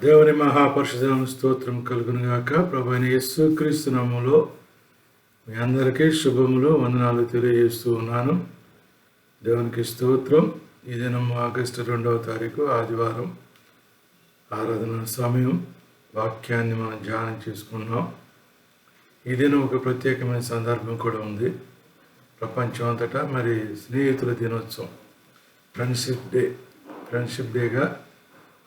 దేవుని మహాపరిశుద్ధ స్తోత్రం కలుగునుగాక. ప్రభువైన యేసుక్రీస్తు నామములో మీ అందరికీ శుభములు, వందనాలు తెలియజేస్తూ ఉన్నాను. దేవునికి స్తోత్రం. ఈ దినం ఆగస్టు 2వ తారీఖు ఆదివారం ఆరాధన సమయం. వాక్యాన్ని మనం ధ్యానం చేసుకున్నాం. ఈ దినం ఒక ప్రత్యేకమైన సందర్భం కూడా ఉంది. ప్రపంచం అంతటా మరి స్నేహితుల దినోత్సవం, ఫ్రెండ్షిప్ డేగా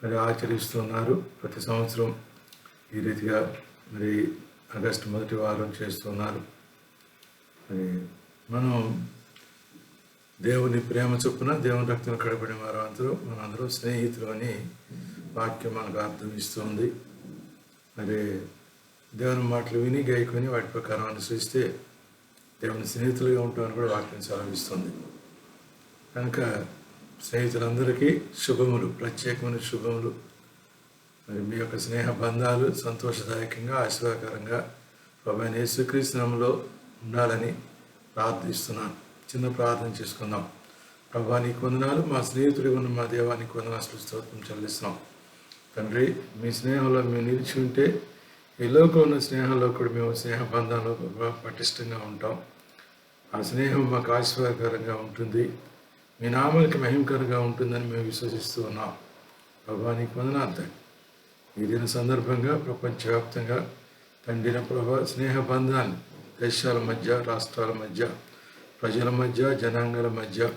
మరి ఆచరిస్తున్నారు. ప్రతి సంవత్సరం ఈ రీతిగా మరి ఆగస్టు మొదటి వారం చేస్తున్నారు. మరి మనం దేవుని ప్రేమ చొప్పున దేవుని రక్తం కడబడిన వారు మనందరం స్నేహితులు అని వాక్యం మనకు అర్థం ఇస్తుంది. మరి దేవుని మాటలు విని గైకొని వాటి ప్రకారం అనుసరిస్తే దేవుని స్నేహితులుగా ఉంటామని కూడా వాక్యం సెలవిస్తుంది. కనుక స్నేహితులందరికీ శుభములు, ప్రత్యేకమైన శుభములు. మరి మీ యొక్క స్నేహ బంధాలు సంతోషదాయకంగా, ఆశీర్వాదకరంగా ప్రభువైన యేసుక్రీస్తు నామములో ఉండాలని ప్రార్థిస్తున్నాను. చిన్న ప్రార్థన చేసుకుందాం. ప్రభువా, నీకు వందనాలు. మా స్నేహితుడిగా ఉన్న మా దేవానికి వందనాలు, స్తోత్రం చెల్లిస్తున్నాం. తండ్రి, మీ స్నేహంలో మేము నిలిచి ఉంటే ఈ లోకంలో ఉన్న స్నేహంలో కూడా మేము స్నేహ బంధాల్లో పటిష్టంగా ఉంటాం. ఆ స్నేహం మాకు ఆశీర్వాదకరంగా ఉంటుంది, మీ నామానికి మహిమకరంగా ఉంటుందని మేము విశ్వసిస్తూ ఉన్నాం. ప్రభువా, నీకు వందనాలు. ఈ దిన సందర్భంగా ప్రపంచవ్యాప్తంగా తండ్రిన ప్రభా స్నేహ బంధాన్ని దేశాల మధ్య, రాష్ట్రాల మధ్య, ప్రజల మధ్య, జనాంగాల మధ్య,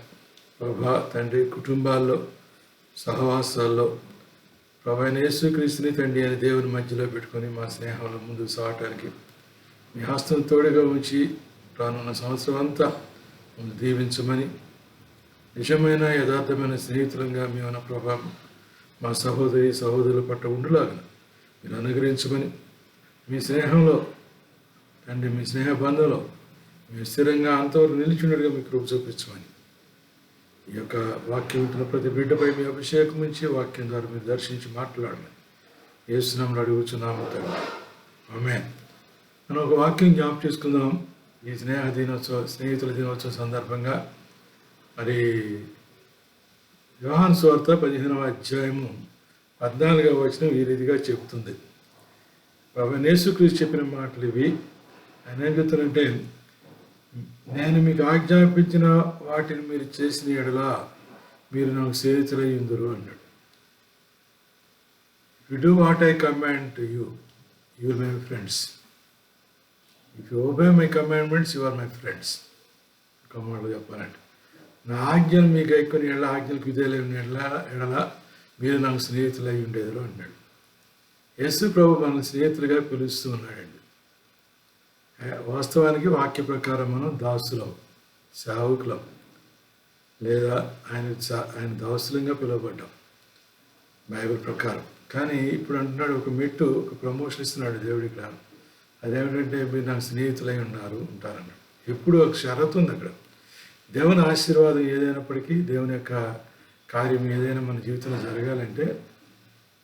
ప్రభా తండ్రి కుటుంబాల్లో, సహవాసాల్లో ప్రభువైన యేసుక్రీస్తుని తండ్రి అని దేవుని మధ్యలో పెట్టుకొని మా స్నేహంలో ముందుకు సాగటానికి మీ హస్తం తోడుగా ఉంచి రానున్న సంవత్సరం అంతా మమ్మల్ని దీవించమని, నిజమైన యథార్థమైన స్నేహితులంగా మేమన్న ప్రభావం మా సహోదరుల పట్ల ఉండులాగా మీరు అనుగ్రహించమని, మీ స్నేహంలో తండ్రి, మీ స్నేహ బంధంలో మీరు స్థిరంగా అంతవరకు నిలిచినట్టుగా మీకు రూపు చూపించమని, ఈ యొక్క వాక్యం ఉంటున్న ప్రతి బిడ్డపై మీ అభిషేకం నుంచి వాక్యం ద్వారా మీరు దర్శించి మాట్లాడమని యేసు నామములో అడుగుచున్నాము తండ్రి. ఆమేన్. మనం ఒక వాక్యం జ్ఞాపకం చేసుకుందాం. ఈ స్నేహితుల దినోత్సవం సందర్భంగా మరి యోహాను సువార్త 15వ అధ్యాయము 14వ వచనం ఈ రీతిగా చెబుతుంది. ప్రభువైన యేసుక్రీస్తు చెప్పిన మాటలు ఇవి. ఆయన ఏం చెప్తారంటే, నేను మీకు ఆజ్ఞాపించిన వాటిని మీరు చేసిన యెడల మీరు నాకు స్నేహితులయ్యుందురు అన్నాడు. You do what I command to you, you are my friends. If you obey my commandments, you are my friends. కమాండ్లో చెప్పాలంటే, నా ఆజ్ఞలు మీకు ఎక్కువ ఎడల, ఆజ్ఞలకు విధేయులైన ఎడల మీరు నాకు స్నేహితులై ఉండేది అన్నాడు. యేసు ప్రభు మనల్ని స్నేహితులుగా పిలుస్తూ ఉన్నాడండి. వాస్తవానికి వాక్య ప్రకారం మనం దాసులం, సేవకులం, లేదా ఆయన దాసులంగా పిలువబడ్డాం బైబిల్ ప్రకారం. కానీ ఇప్పుడు అంటున్నాడు, ఒక మెట్టు, ఒక ప్రమోషన్ ఇస్తున్నాడు దేవుడి ఇక్కడ. అదేమిటంటే, మీరు నాకు స్నేహితులై ఉంటారన్నాడు. ఎప్పుడు ఒక షరతు ఉంది అక్కడ. దేవుని ఆశీర్వాదం ఏదైనప్పటికీ, దేవుని యొక్క కార్యం ఏదైనా మన జీవితంలో జరగాలంటే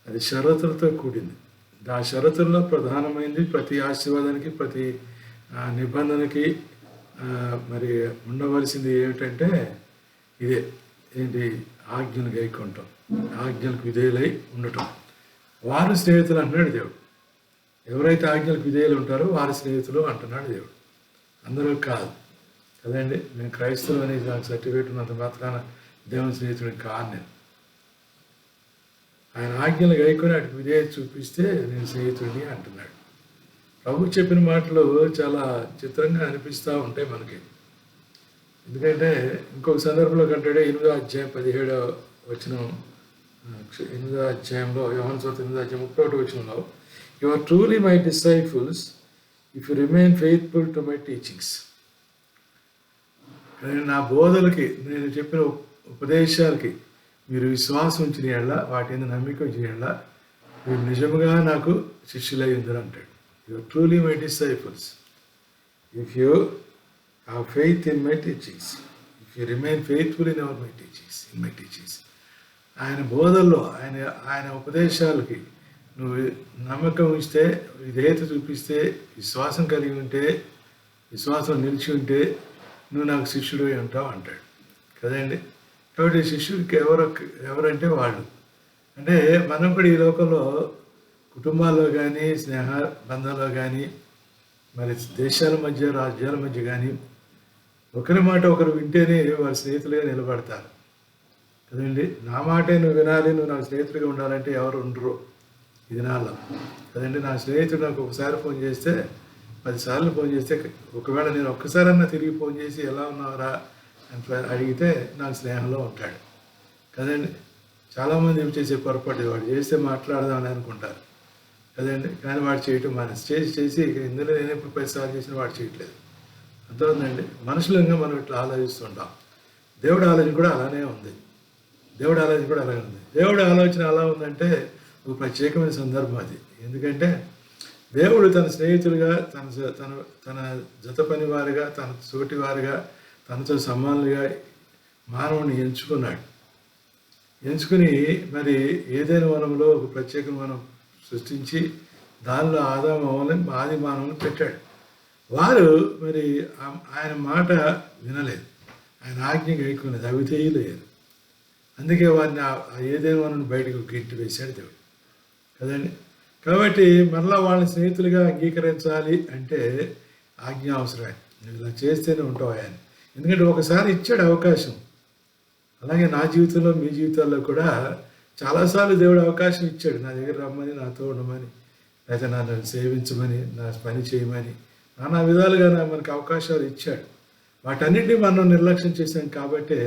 అది షరతులతో కూడింది. ఆ షరతుల్లో ప్రధానమైనది, ప్రతి ఆశీర్వాదానికి, ప్రతి నిబంధనకి మరి ఉండవలసింది ఏమిటంటే ఇదే, ఏంటి? ఆజ్ఞలు గైకుంటాం, ఆజ్ఞలకు విధేయులై ఉండటం. వారు స్నేహితులు అంటున్నాడు దేవుడు. ఎవరైతే ఆజ్ఞలకు విధేయులు ఉంటారో వారి స్నేహితులు అంటున్నాడు దేవుడు. అందరూ కాదు కదండి. నేను క్రైస్తవులు అని నాకు సర్టిఫికేట్ ఉన్నంత మాత్రాన దేవుని స్నేహితుడిని కాను నేను. ఆయన ఆజ్ఞలు గైకొని అటు విధేయత చూపిస్తే నేను స్నేహితుడిని అంటున్నాడు. ప్రభు చెప్పిన మాటలు చాలా చిత్రంగా అనిపిస్తూ ఉంటాయి మనకి. ఎందుకంటే ఇంకొక సందర్భంలో కంటాడే 8వ అధ్యాయం 17వ వచనం, 8వ అధ్యాయంలో, యోహాను సువార్త 8వ అధ్యాయం 31వ వచనంలో, you are truly my disciples if you remain faithful to my teachings. నా బోధలకి, నేను చెప్పిన ఉపదేశాలకి మీరు విశ్వాసం ఉంచిన యెడల, వాటి మీద నమ్మిక ఉంచిన యెడల మీరు నిజముగా నాకు శిష్యులై ఉందరు అంటాడు. You are truly my disciples if you have faith in my teachings, if you remain faithful in my teachings. ఆయన బోధల్లో, ఆయన ఉపదేశాలకి నువ్వు నమ్మకం ఉంచితే, విధేయత చూపిస్తే, విశ్వాసం కలిగి ఉంటే, విశ్వాసం నిలిచి ఉంటే నువ్వు నాకు శిష్యుడు ఉంటావు అంటాడు కదండి. కాబట్టి శిష్యుడికి ఎవరంటే వాళ్ళు. అంటే మనం కూడా ఈ లోకంలో కుటుంబాల్లో కానీ, స్నేహ బంధాల్లో కానీ, మరి దేశాల మధ్య, రాజ్యాల మధ్య కానీ ఒకరి మాట ఒకరు వింటేనే వారు స్నేహితులుగా నిలబడతారు కదండి. నా మాటే నువ్వు వినాలి, నువ్వు నాకు స్నేహితుడిగా ఉండాలంటే ఎవరు ఉండరు ఈ దినాల్లో కదండి. నా స్నేహితుడు నాకు ఒకసారి ఫోన్ చేస్తే 10 సార్లు ఫోన్ చేస్తే, ఒకవేళ నేను ఒక్కసారన్నా తిరిగి ఫోన్ చేసి ఎలా ఉన్నావురా అని అడిగితే నాకు స్నేహంలో ఉంటాడు కదండి. చాలామంది ఏం చేసే పొరపాటు, వాడు చేస్తే మాట్లాడదామని అనుకుంటారు కదండి. కానీ వాడు చేయటం చేసి ఇందులో నేను ఎప్పుడు 10 సార్లు చేసినా వాడు చేయట్లేదు. అర్థమవుతుందండి. మనుషులంగా మనం ఇట్లా ఆలోచిస్తుంటాం. దేవుడి ఆలోచన కూడా అలానే ఉంది. దేవుడి ఆలోచన ఎలా ఉందంటే ఒక ప్రత్యేకమైన సందర్భం అది. ఎందుకంటే దేవుడు తన స్నేహితులుగా, తన జత పనివారుగా, తన తోటివారుగా, తనతో సమానులుగా మానవుని ఎంచుకుని మరి ఏదైనా వనంలో ఒక ప్రత్యేక వనం సృష్టించి దానిలో ఆది మానవుని పెట్టాడు. వారు మరి ఆయన మాట వినలేదు, ఆయన ఆజ్ఞ గైకోలేదు, అవిధేయులయ్యారు. అందుకే వారిని ఏదైనా వనం బయటకు గిట్టి వేశాడు దేవుడు కదండి. కాబట్టి మరలా వాళ్ళని స్నేహితులుగా అంగీకరించాలి అంటే ఆజ్ఞ అవసరమే. నువ్వు ఇలా చేస్తేనే ఉంటావు ఆయన. ఎందుకంటే ఒకసారి ఇచ్చాడు అవకాశం. అలాగే నా జీవితంలో, మీ జీవితాల్లో కూడా చాలాసార్లు దేవుడు అవకాశం ఇచ్చాడు. నా దగ్గర రమ్మని, నాతో ఉండమని, లేకపోతే నన్ను సేవించమని, నా పని చేయమని, నానా విధాలుగా మనకు అవకాశాలు ఇచ్చాడు. వాటన్నిటినీ మనం నిర్లక్ష్యం చేశాం కాబట్టే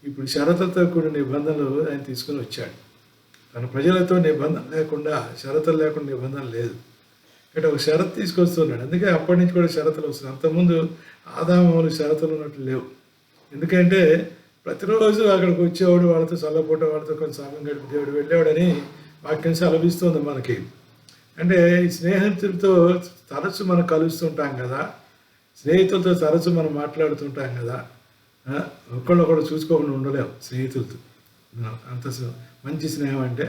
ఇప్పుడు షరతులతో కూడిన నిబంధనలు ఆయన తీసుకుని వచ్చాడు. తన ప్రజలతో నిబంధన లేకుండా, షరతులు లేకుండా నిబంధన లేదు. అంటే ఒక షరతు తీసుకొస్తున్నాడు. అందుకే అప్పటి నుంచి కూడా షరతులు వస్తున్నాయి. అంతకుముందు ఆదాములు షరతులు ఉన్నట్లు లేవు. ఎందుకంటే ప్రతిరోజు అక్కడికి వచ్చేవాడు, వాళ్ళతో చల్లపూట, వాళ్ళతో కొంచెం సమయం గడిపి దేవుడు వెళ్ళేవాడని వాక్యం సెలవిస్తుంది మనకి. అంటే ఈ స్నేహితులతో తరచు మనం కలుస్తుంటాం కదా, స్నేహితులతో తరచు మనం మాట్లాడుతుంటాం కదా. ఒకళ్ళొకళ్ళు చూసుకోకుండా ఉండలేము స్నేహితులతో. అంత మంచి స్నేహం అంటే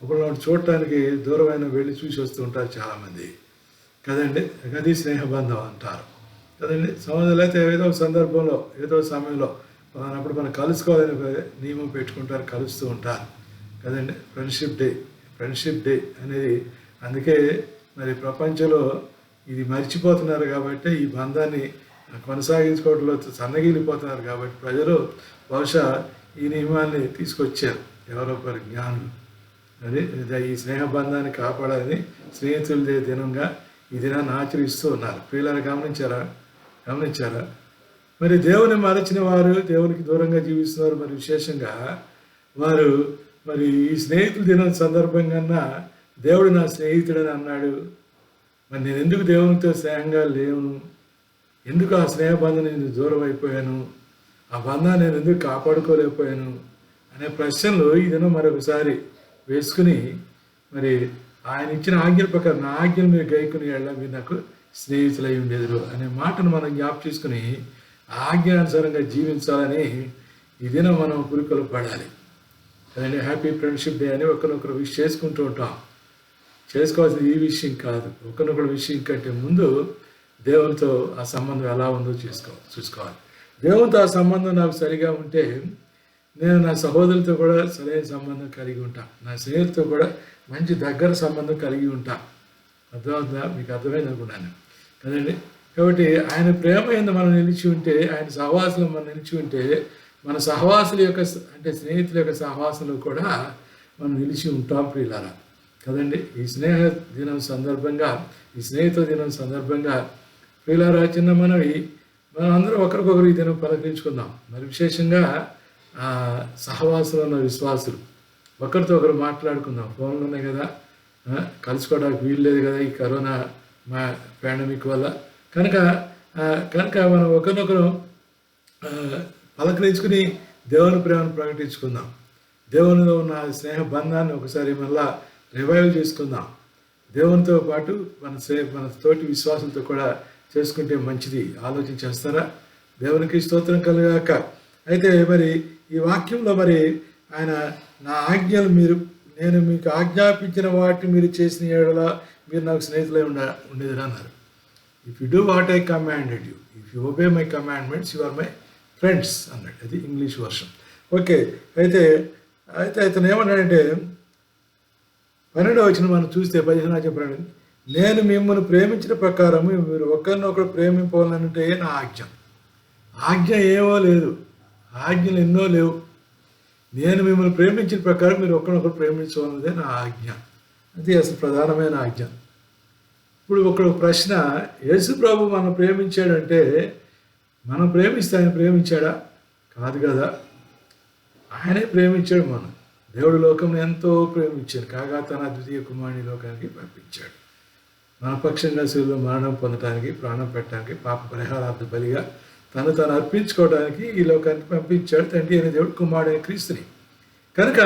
ఒకళ్ళు చూడటానికి దూరమైన వెళ్ళి చూసి వస్తూ ఉంటారు చాలామంది కదండి. అది స్నేహబంధం అంటారు కదండి. సమాజంలో అయితే ఏదో ఒక సందర్భంలో, ఏదో సమయంలో అప్పుడు మనం కలుసుకోవాలని నియమం పెట్టుకుంటారు, కలుస్తూ ఉంటారు కదండి. ఫ్రెండ్షిప్ డే అనేది. అందుకే మరి ప్రపంచంలో ఇది మర్చిపోతున్నారు కాబట్టి ఈ బంధాన్ని కొనసాగించుకోవడంలో సన్నగిలిపోతున్నారు కాబట్టి ప్రజలు బహుశా ఈ నియమాన్ని తీసుకొచ్చారు ఎవరో ఒకరు జ్ఞానులు. అది ఈ స్నేహబంధాన్ని కాపాడాలని స్నేహితుల దినంగా ఈ దినాన్ని ఆచరిస్తూ ఉన్నారు. పిల్లలు గమనించారా? మరి దేవుని మరచిన వారు దేవునికి దూరంగా జీవిస్తున్నారు. మరి విశేషంగా వారు మరి ఈ స్నేహితుల దినం సందర్భంగా దేవుడు నా స్నేహితుడని అన్నాడు. మరి నేను ఎందుకు దేవునితో స్నేహంగా లేను? ఎందుకు ఆ స్నేహబంధం నేను దూరం అయిపోయాను? ఆ బంధాన్ని నేను ఎందుకు కాపాడుకోలేకపోయాను అనే ప్రశ్నలు ఈ దినం మరొకసారి వేసుకుని, మరి ఆయన ఇచ్చిన ఆజ్ఞల ప్రకారం నా ఆజ్ఞలు మీరు గైకుని వెళ్ళ మీరు నాకు స్నేహితులై ఉండేది అనే మాటను మనం జ్ఞాపకం చేసుకుని ఆజ్ఞానుసారంగా జీవించాలని ఈ దినం మనం పురుకులు పడాలి కదండి. హ్యాపీ ఫ్రెండ్షిప్ డే అని ఒకరినొకరు విష్ చేసుకుంటూ ఉంటాం. చేసుకోవాల్సిన ఈ విషయం కాదు. ఒకరినొకరు విషయం కంటే ముందు దేవునితో ఆ సంబంధం ఎలా ఉందో చూసుకోవాలి. దేవునితో ఆ సంబంధం నాకు సరిగా ఉంటే నేను నా సహోదరులతో కూడా సరైన సంబంధం కలిగి ఉంటాను. నా స్నేహితులతో కూడా మంచి దగ్గర సంబంధం కలిగి ఉంటాను. అర్థమవుతుందా? మీకు అర్థమైంది అనుకున్నాను కదండి. కాబట్టి ఆయన ప్రేమ యందు మనం నిలిచి ఉంటే, ఆయన సహవాసంలో మనం నిలిచి ఉంటే, మన సహవాసుల యొక్క అంటే స్నేహితుల యొక్క సహవాసంలో కూడా మనం నిలిచి ఉంటాం ప్రియులారా కదండి. ఈ స్నేహితుల దినం సందర్భంగా ప్రియులారా చిన్న మనం అందరం ఒకరికొకరు ఈ దినం పలకరించుకుందాం. మరి విశేషంగా సహవాసంలో ఉన్న విశ్వాసులు ఒకరితో ఒకరు మాట్లాడుకుందాం. ఫోన్లు ఉన్నాయి కదా, కలుసుకోవడానికి వీలు లేదు కదా ఈ కరోనా పాండమిక్ వల్ల. కనుక మనం ఒకరినొకరు పలకరించుకుని దేవుని ప్రేమను ప్రకటించుకుందాం. దేవునిలో ఉన్న స్నేహ బంధాన్ని ఒకసారి మళ్ళా రివైవ్ చేసుకుందాం. దేవునితో పాటు మన తోటి విశ్వాసంతో కూడా చేసుకుంటే మంచిది. ఆలోచన చేస్తారా? దేవునికి స్తోత్రం కలుగాక. అయితే మరి ఈ వాక్యంలో మరి ఆయన నా ఆజ్ఞలు నేను మీకు ఆజ్ఞాపించిన వాటిని మీరు చేసిన ఏడల మీరు నాకు స్నేహితులై ఉండేది అన్నారు. If you do what I commanded you, if you obey my commandments you are my friends అన్నాడు. అది ఇంగ్లీష్ వర్షన్. ఓకే. అయితే ఇతను ఏమన్నాడంటే 12వ వచనం మనం చూస్తే 15 చెప్పండి, నేను మిమ్మల్ని ప్రేమించిన ప్రకారం మీరు ఒకరినొకరు ప్రేమింపాలంటే నా ఆజ్ఞ. ఆజ్ఞ ఏమో లేదు, ఆజ్ఞలు ఎన్నో లేవు. నేను మిమ్మల్ని ప్రేమించిన ప్రకారం మీరు ఒకరినొకరు ప్రేమించాలన్నదే నా ఆజ్ఞ. అది అసలు ప్రధానమైన ఆజ్ఞ. ఇప్పుడు ఒక ప్రశ్న, యేసు ప్రభు మనం ప్రేమించాడంటే మనం ప్రేమిస్తే ఆయన ప్రేమించాడా? కాదు కదా. ఆయనే ప్రేమించాడు. మనం దేవుడు లోకంలో ఎంతో ప్రేమించాడు, కాగా తన ద్వితీయ కుమారుని లోకానికి పంపించాడు. మన పక్షంగా శిలువలో మరణం పొందడానికి, ప్రాణం పెట్టడానికి, పాప పరిహారార్థ బలిగా తను అర్పించుకోవడానికి ఈ లోకానికి పంపించాడు తండ్రి అయిన దేవుడు, కుమారుడు అయిన క్రీస్తుని. కనుక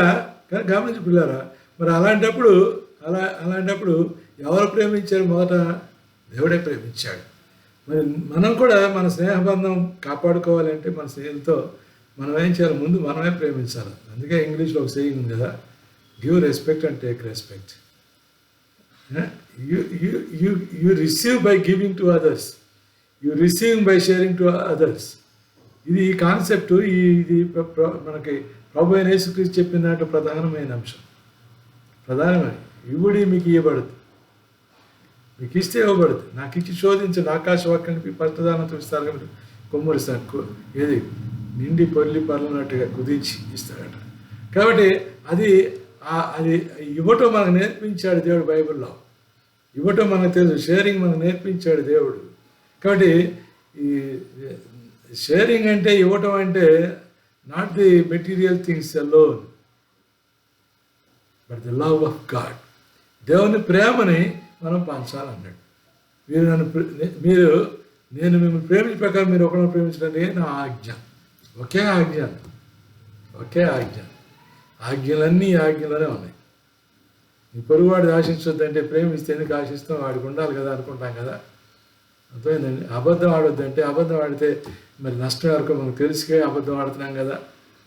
గమనించి పిల్లారా, మరి అలాంటప్పుడు ఎవరు ప్రేమించారు? మొదట దేవుడే ప్రేమించాడు. మరి మనం కూడా మన స్నేహబంధం కాపాడుకోవాలంటే మన స్నేహితులతో మనం ఏం చేయాలి? ముందు మనమే ప్రేమించాలి. అందుకే ఇంగ్లీష్లో ఒక సేయింగ్ ఉంది కదా, give respect and take respect. You receive by giving to others, you receiving by sharing to others. ఇది ఈ కాన్సెప్ట్, ఇది మనకి ప్రభు అయిన యేసుక్రీస్తు చెప్పిన దాంట్లో ప్రధానమైన అంశం. ప్రధానమైన ఇవుడి మీకు ఇవ్వబడుతుంది, మీకు ఇస్తే ఇవ్వబడుతుంది. నాకు ఇచ్చి శోధించండి, ఆకాశవాక్యానికి పట్టదానంతో ఇస్తారు, మీరు కొమ్మరిస్తాను ఏది నిండి పొర్లి పర్లన్నట్టుగా కుదించి ఇస్తాడట. కాబట్టి అది ఇవ్వటం మనకు నేర్పించాడు దేవుడు. బైబిల్లో ఇవ్వటం మనకు తెలుసు, షేరింగ్ మనకు నేర్పించాడు దేవుడు. కాబట్టి ఈ షేరింగ్ అంటే, ఇవ్వటం అంటే not the material things alone but the love of God. దేవుని ప్రేమని మనం పంచాలన్నాడు. నేను మిమ్మల్ని ప్రేమించిన ప్రకారం మీరు ఒకరిని ప్రేమించడానికి నా ఆజ్ఞ. ఒకే ఆజ్ఞ, ఒకే ఆజ్ఞ. ఆజ్ఞలన్నీ ఆజ్ఞలోనే ఉన్నాయి. నీ పొరుగువాడిని ఆశించొద్దంటే, ప్రేమిస్తే ఎందుకు ఆశిస్తాం? వాడికి ఉండాలి కదా అనుకుంటాం కదా. అర్థమైందండి. అబద్ధం ఆడొద్దంటే, అబద్ధం ఆడితే మరి నష్టం ఎవరికో మనకు తెలిసికే అబద్ధం ఆడుతున్నాం కదా.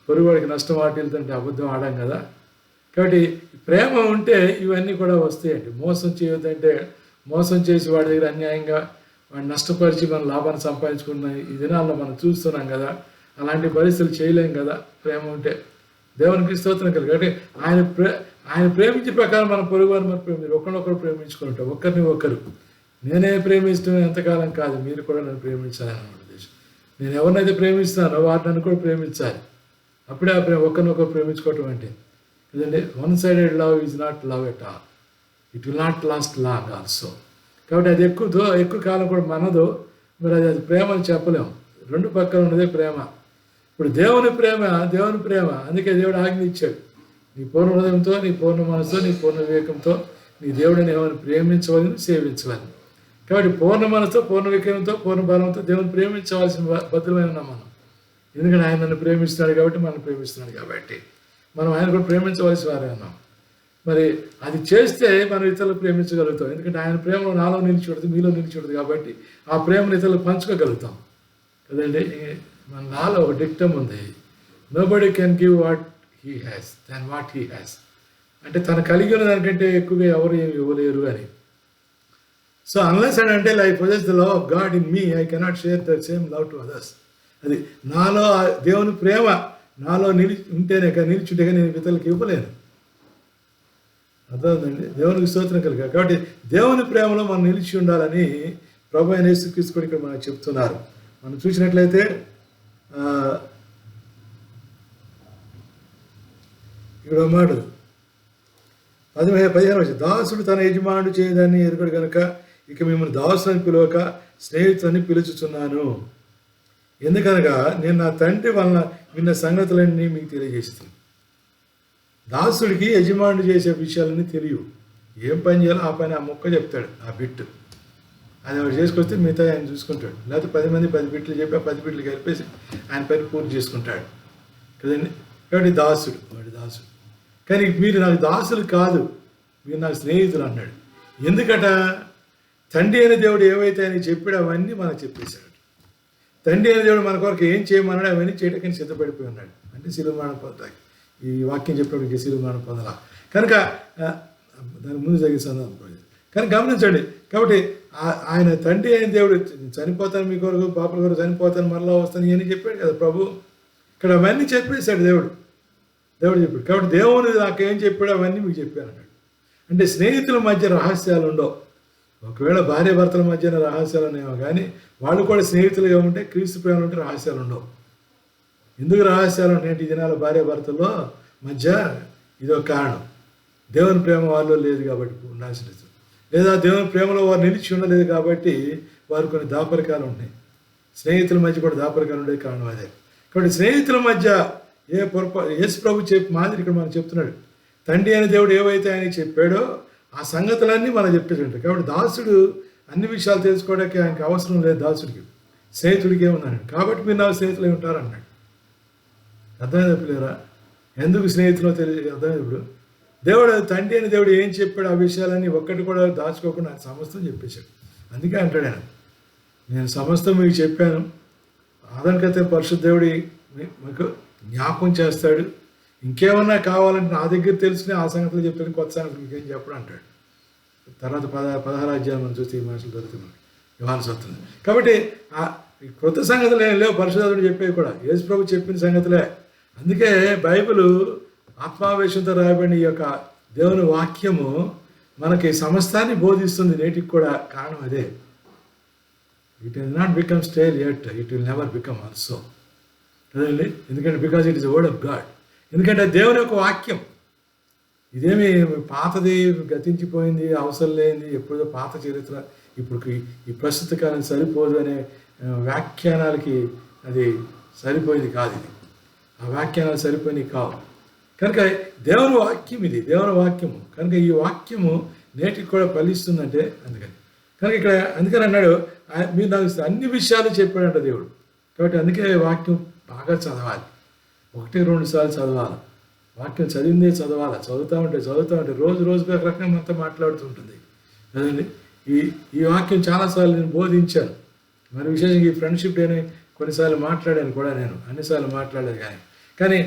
పొరుగువాడికి నష్టం వాటిల్తుంటే అబద్ధం ఆడాం కదా. కాబట్టి ప్రేమ ఉంటే ఇవన్నీ కూడా వస్తాయండి. మోసం చేయొద్దంటే, మోసం చేసి వాడి దగ్గర అన్యాయంగా వాడిని నష్టపరిచి మన లాభాన్ని సంపాదించుకున్న ఈ దినాల్లో మనం చూస్తున్నాం కదా. అలాంటి పరిస్థితులు చేయలేం కదా ప్రేమ ఉంటే. దేవునికి స్తోత్రం కలిగి. కాబట్టి ఆయన ప్రేమించే ప్రకారం మన పొరుగువారు మీరు ఒకరినొకరు ప్రేమించుకుంటాం, ఒకరిని ఒకరు. నేనే ప్రేమిస్తాను ఎంతకాలం కాదు, మీరు కూడా నన్ను ప్రేమించాలని ఉద్దేశం. నేను ఎవరినైతే ప్రేమిస్తానో వారు నన్ను కూడా ప్రేమించాలి. అప్పుడే ఆ ఒకరినొకరు ప్రేమించుకోవటం అంటే కదండి. One sided love is not love at all, it will not lost long also. కాబట్టి అది ఎక్కువ కాలం కూడా మనదో, మరి అది ప్రేమ అని చెప్పలేము. రెండు పక్కన ఉన్నదే ప్రేమ. ఇప్పుడు దేవుని ప్రేమ అందుకే దేవుడు ఆజ్ఞ ఇచ్చాడు, నీ పూర్ణ హృదయంతో, నీ పూర్ణ మనసుతో, నీ పూర్ణ వివేకంతో నీ దేవుడిని ఎవరిని ప్రేమించవాలని, సేవించవాలని. కాబట్టి పూర్ణ మనసుతో, పూర్ణ వివేకంతో, పూర్ణ బలంతో దేవుని ప్రేమించవలసిన బద్దులమైన మనం. ఎందుకంటే ఆయన నన్ను ప్రేమిస్తున్నాడు కాబట్టి, మనం ప్రేమిస్తున్నాడు కాబట్టి మనం ఆయన కూడా ప్రేమించవలసి వారే అన్నాం. మరి అది చేస్తే మనం ఇతరులు ప్రేమించగలుగుతాం. ఎందుకంటే ఆయన ప్రేమలో నాలో నిలిచి ఉంటుంది, మీలో నిలిచి ఉంటుంది కాబట్టి ఆ ప్రేమను ఇతరులు పంచుకోగలుగుతాం కదండి. మన నాలో ఒక డిక్టమ్ ఉంది, nobody can give what he has than what he has. అంటే తను కలిగి ఉన్న దానికంటే ఎక్కువగా ఎవరు ఏమి ఇవ్వలేరు అని. సో అన్లెస్ అండ్ అంటే I possess the love of God in me, I cannot share the same love to others. అది నాలో దేవుని ప్రేమ నాలో నిలిచుంటేనే నేను ఇతరులకు ఇవ్వలేను. అర్థమైందండి. దేవునికి స్తోత్రం కలిగా. కాబట్టి దేవుని ప్రేమలో మనం నిలిచి ఉండాలని ప్రభు అయిన యేసుక్రీస్తు ఇక్కడ మనకు చెప్తున్నారు. మనం చూసినట్లయితే ఇక్కడ మాట 15 దాసుడు తన యజమానుడు చేయదాన్ని ఎరుగడు కనుక ఇక మిమ్మల్ని దాసుని పిలవక స్నేహితులని పిలుచుచున్నాను. ఎందుకనగా నేను నా తండ్రి వలన విన్న సంగతులన్నీ మీకు తెలియజేస్తాను. దాసుడికి యజమానుడు చేసే విషయాలన్నీ తెలియవు. ఏం పని చేయాలో ఆ పని, ఆ మొక్క చెప్తాడు, ఆ బిట్టు అది వాడు చేసుకొస్తే మిగతా ఆయన చూసుకుంటాడు. లేకపోతే 10 మంది 10 బిట్లు చెప్పి ఆ 10 బిట్లు కలిపేసి ఆయన పని పూర్తి చేసుకుంటాడు కదండి. కాబట్టి వాడి దాసుడు. కానీ మీరు నాకు దాసులు కాదు, మీరు నాకు స్నేహితులు అన్నాడు. ఎందుకట? తండ్రి అయిన దేవుడు ఏవైతే ఆయన చెప్పాడు అవన్నీ మనకు చెప్పేశాడు. తండ్రి అయిన దేవుడు మన కొరకు ఏం చేయమన్నాడు అవన్నీ చేయడానికి సిద్ధపడిపోయి ఉన్నాడు. అంటే శిలువ మరణం పొందాలి. ఈ వాక్యం చెప్పినప్పుడు శిలువ మరణం పొందాల కనుక దాని ముందు జరిగే సందర్భం కానీ గమనించండి. కాబట్టి ఆయన తండ్రి అయిన దేవుడు చనిపోతాను మీ కొరకు, పాపల కొరకు చనిపోతాను, మరలా వస్తాను ఇవన్నీ చెప్పాడు కదా ప్రభు. ఇక్కడ అవన్నీ చెప్పేశాడు దేవుడు చెప్పాడు. కాబట్టి దేవుడు నాకేం చెప్పాడు అవన్నీ మీకు చెప్పాను అన్నాడు. అంటే స్నేహితుల మధ్య రహస్యాలు ఉండవు. ఒకవేళ భార్య భర్తల మధ్యన రహస్యాలు ఉన్నాయేమో కానీ వాళ్ళు కూడా స్నేహితులుగా ఉంటే క్రీస్తు ప్రేమలు ఉంటే రహస్యాలు ఉండవు. ఎందుకు రహస్యాలు నేటి దినాల భార్య భర్తల్లో మధ్య ఇదొక కారణం. దేవుని ప్రేమ వాళ్ళు లేదు కాబట్టి ఉండాల్సిన, లేదా దేవుని ప్రేమలో వారు నిలిచి ఉండలేదు కాబట్టి వారు కొన్ని దాపరికాలు ఉంటాయి. స్నేహితుల మధ్య కూడా దాపరికాలు ఉండే కారణం అదే. కాబట్టి స్నేహితుల మధ్య యేసు ప్రభు మాదిరి ఇక్కడ మనం చెప్తున్నాడు. తండ్రి అనే దేవుడు ఏవైతే ఆయన చెప్పాడో ఆ సంగతులన్నీ మనం చెప్పేటంట. కాబట్టి దాసుడు అన్ని విషయాలు తెలుసుకోవడానికి ఆయనకు అవసరం లేదు. దాసుడికి స్నేహితుడికి ఏమన్నాడు, కాబట్టి మీరు నా స్నేహితులు ఉంటారు అన్నాడు. అర్థమైందా పిల్లరా? ఎందుకు స్నేహితులో తెలియదు. అర్థమైంది. ఇప్పుడు దేవుడు తండ్రి అని దేవుడు ఏం చెప్పాడు ఆ విషయాలన్నీ ఒక్కటి కూడా దాచుకోకుండా నాకు సమస్తం చెప్పేశాడు. అందుకే అంటాడు ఆయన, నేను సమస్తం మీకు చెప్పాను. ఆదరణకైతే పరిశుద్ధ దేవుడి మీకు జ్ఞాపకం చేస్తాడు. ఇంకేమన్నా కావాలంటే నా దగ్గర తెలుసుకుని ఆ సంగతులు చెప్తాను, కొత్త సంగతులు మీకేం చెప్పడం అంటాడు. తర్వాత 16 అధ్యాయం మనం చూస్తే ఈ మాటలు దొరుకుతున్నాయి యోహాను సువార్తలో. కాబట్టి కొత్త సంగతులు ఏం లేవు, పరిశుద్ధుడు చెప్పేవి కూడా యేసు ప్రభు చెప్పిన సంగతులే. అందుకే బైబిల్ ఆత్మావేశంతో రాయబడిన ఈ యొక్క దేవుని వాక్యము మనకి సమస్తాన్ని బోధిస్తుంది. నేటికి కూడా కారణం అదే. It will not become stale yet, it will never become also. కదండి, ఎందుకంటే because it is the word of God. ఎందుకంటే దేవుని యొక్క వాక్యం ఇదేమి పాతది, గతించిపోయింది, అవసరం లేనిది, ఎప్పుడో పాత చరిత్ర, ఇప్పుడు ఈ ప్రస్తుత కాలం సరిపోదు అనే వ్యాఖ్యానాలకి అది సరిపోయింది కాదు. ఇది ఆ వ్యాఖ్యానాలు సరిపోయినవి కావు. కనుక దేవుని వాక్యం ఇది, దేవుని వాక్యము. కనుక ఈ వాక్యము నేటికి కూడా ఫలిస్తుందంటే అందుకని. కనుక ఇక్కడ అందుకని అన్నాడు, మీరు నాకు అన్ని విషయాలు చెప్పాడంట దేవుడు. కాబట్టి అందుకే వాక్యం బాగా చదవాలి, 1-2 సార్లు చదవాలి. వాక్యం చదివిందే చదవాలి. చదువుతూ ఉంటే రోజుకు ఒక రకంగా అంతా మాట్లాడుతూ ఉంటుంది కదండి. ఈ వాక్యం చాలాసార్లు నేను బోధించాను. మరి విశేషంగా ఈ ఫ్రెండ్షిప్ డేని కొన్నిసార్లు మాట్లాడాను కూడా, నేను అన్నిసార్లు మాట్లాడలేదు. కానీ